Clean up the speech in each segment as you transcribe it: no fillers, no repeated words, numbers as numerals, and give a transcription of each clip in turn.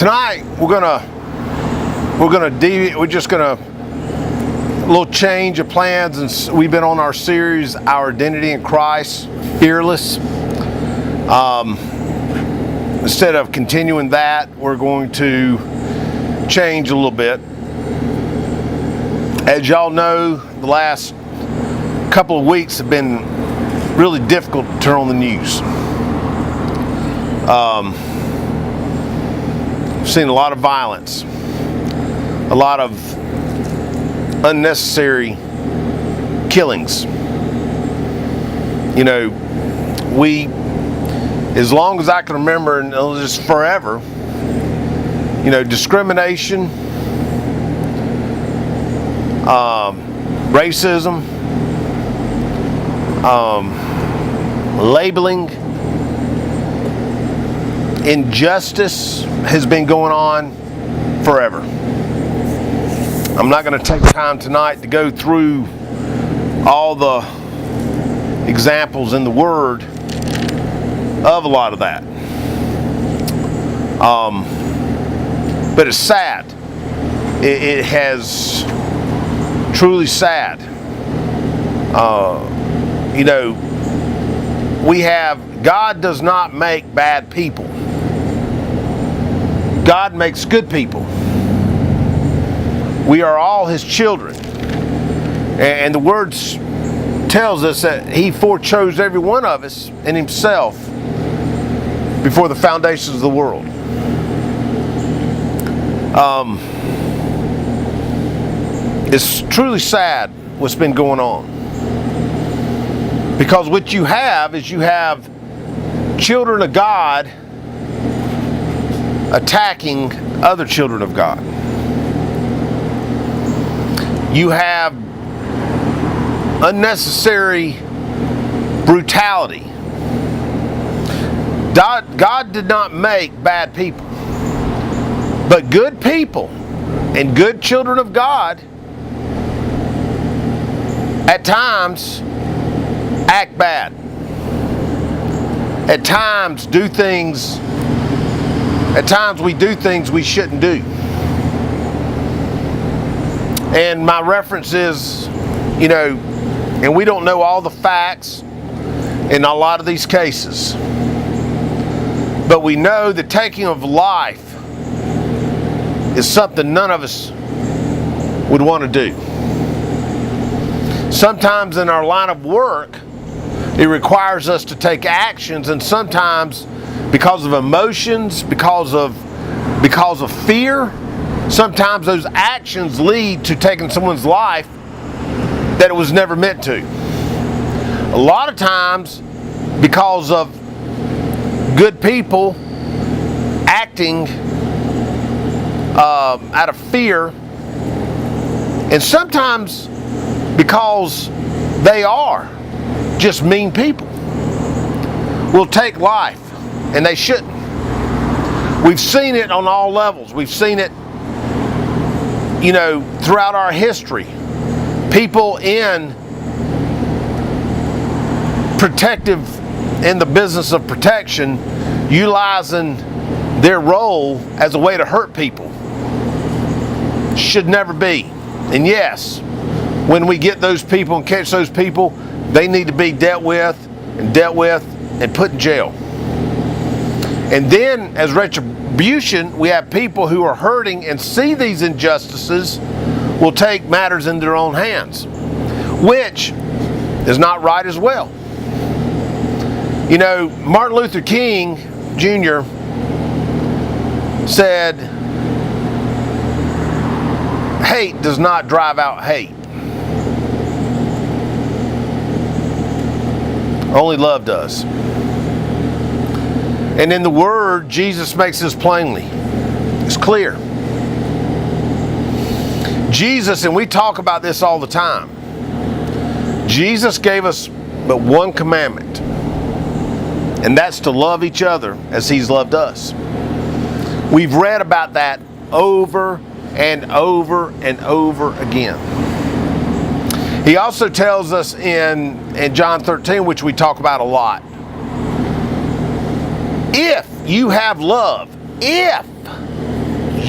Tonight we're just gonna a little change of plans, and we've been on our series, Our Identity in Christ, Fearless. Instead of continuing that, we're going to change a little bit. As y'all know, the last couple of weeks have been really difficult to turn on the news. We've seen a lot of violence, a lot of unnecessary killings. You know, as long as I can remember, and just forever, discrimination, racism, labeling, injustice has been going on forever. I'm not going to take time tonight to go through all the examples in the Word of a lot of that. But it's sad. It has truly sad. God does not make bad people. God makes good people. We are all His children. And the Word tells us that He forechose every one of us in Himself before the foundations of the world. It's truly sad what's been going on. Because what you have is children of God attacking other children of God. You have unnecessary brutality. God did not make bad people, but good people and good children of God at times act bad. At times we do things we shouldn't do. And my reference is, and we don't know all the facts in a lot of these cases, but we know the taking of life is something none of us would want to do. Sometimes in our line of work, it requires us to take actions, and sometimes because of emotions, because of fear, sometimes those actions lead to taking someone's life that it was never meant to. A lot of times because of good people acting out of fear, and sometimes because they are just mean people, will take life, and they shouldn't. We've seen it on all levels. We've seen it, throughout our history. People in the business of protection, utilizing their role as a way to hurt people. Should never be. And yes, when we get those people and catch those people, they need to be dealt with and put in jail. And then as retribution, we have people who are hurting and see these injustices will take matters in their own hands, which is not right as well. Martin Luther King Jr. said, hate does not drive out hate. Only love does. And in the Word, Jesus makes this plainly. It's clear. Jesus, and we talk about this all the time, Jesus gave us but one commandment, and that's to love each other as He's loved us. We've read about that over and over and over again. He also tells us in John 13, which we talk about a lot, if you have love, if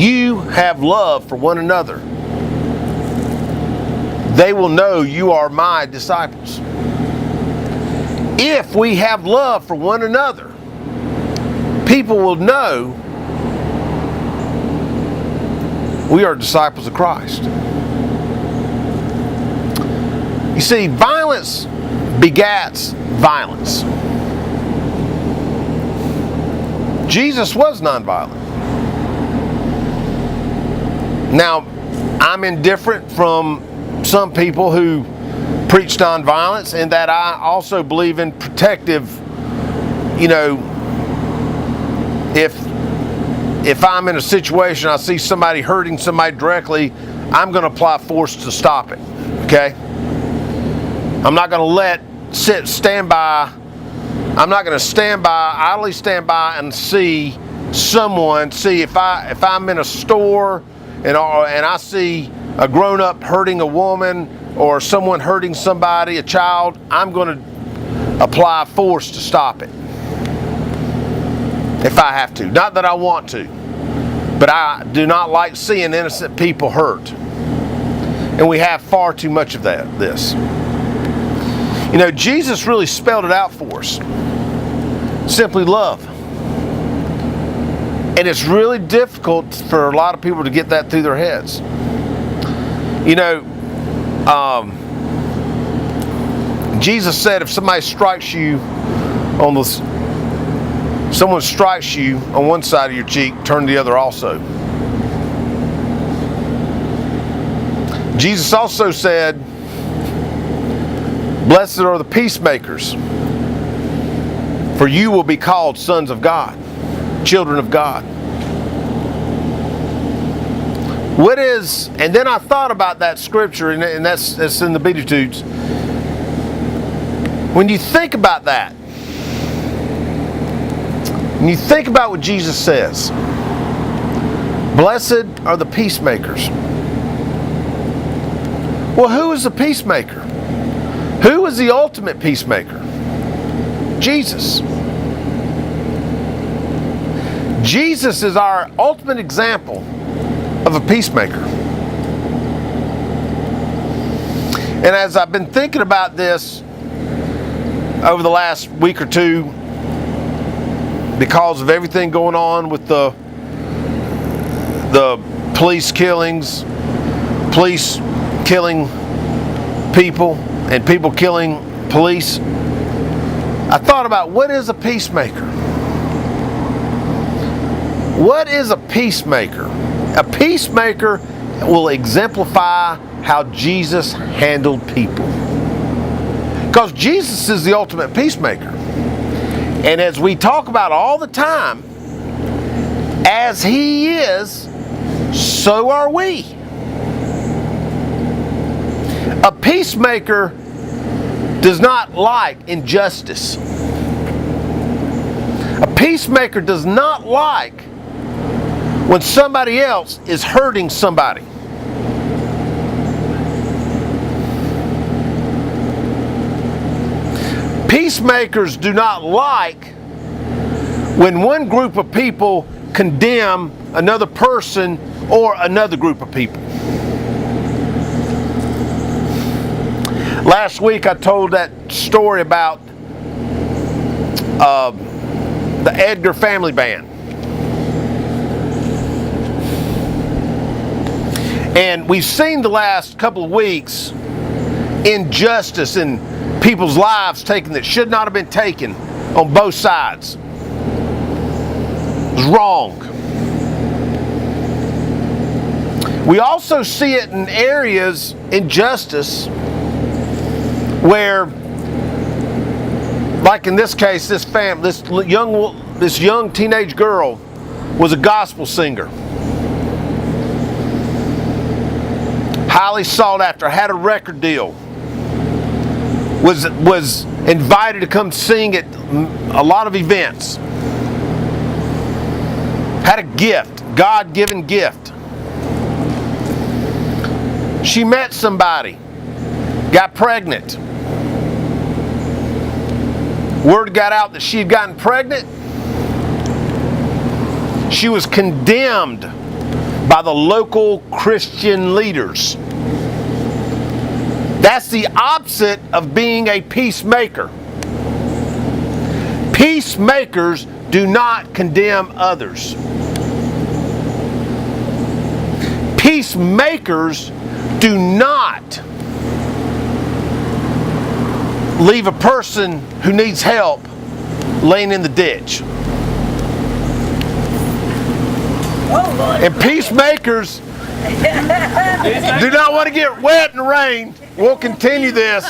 you have love for one another, they will know you are my disciples. If we have love for one another, people will know we are disciples of Christ. You see, violence begats violence. Jesus was nonviolent. Now, I'm indifferent from some people who preach nonviolence, in that I also believe in protective, if I'm in a situation, I see somebody hurting somebody directly, I'm going to apply force to stop it, okay? I'm not going to stand by, idly stand by and see if I'm in a store and I see a grown-up hurting a woman or someone hurting somebody, a child, I'm going to apply force to stop it. If I have to. Not that I want to, but I do not like seeing innocent people hurt. And we have far too much of this. Jesus really spelled it out for us. Simply love. And it's really difficult for a lot of people to get that through their heads. Jesus said if somebody strikes you someone strikes you on one side of your cheek, turn the other also. Jesus also said, blessed are the peacemakers, for you will be called sons of God, children of God. And then I thought about that scripture, and that's in the Beatitudes. When you think about that, when you think about what Jesus says, blessed are the peacemakers. Well, who is the peacemaker? Who is the ultimate peacemaker? Jesus. Jesus is our ultimate example of a peacemaker. And as I've been thinking about this over the last week or two, because of everything going on with the police killings, police killing people, and people killing police, I thought about, what is a peacemaker? What is a peacemaker? A peacemaker will exemplify how Jesus handled people. Because Jesus is the ultimate peacemaker. And as we talk about all the time, as He is, so are we. A peacemaker does not like injustice. A peacemaker does not like when somebody else is hurting somebody. Peacemakers do not like when one group of people condemn another person or another group of people. Last week I told that story about the Edgar family band. And we've seen the last couple of weeks injustice in people's lives taken that should not have been taken on both sides. It was wrong. We also see it in areas, injustice, where, like in this case, this young teenage girl was a gospel singer. Highly sought after, had a record deal. Was invited to come sing at a lot of events. Had a gift, God-given gift. She met somebody, got pregnant. Word got out that she had gotten pregnant. She was condemned by the local Christian leaders. That's the opposite of being a peacemaker. Peacemakers do not condemn others. Peacemakers do not leave a person who needs help laying in the ditch. And peacemakers do not want to get wet in the rain. We'll continue this.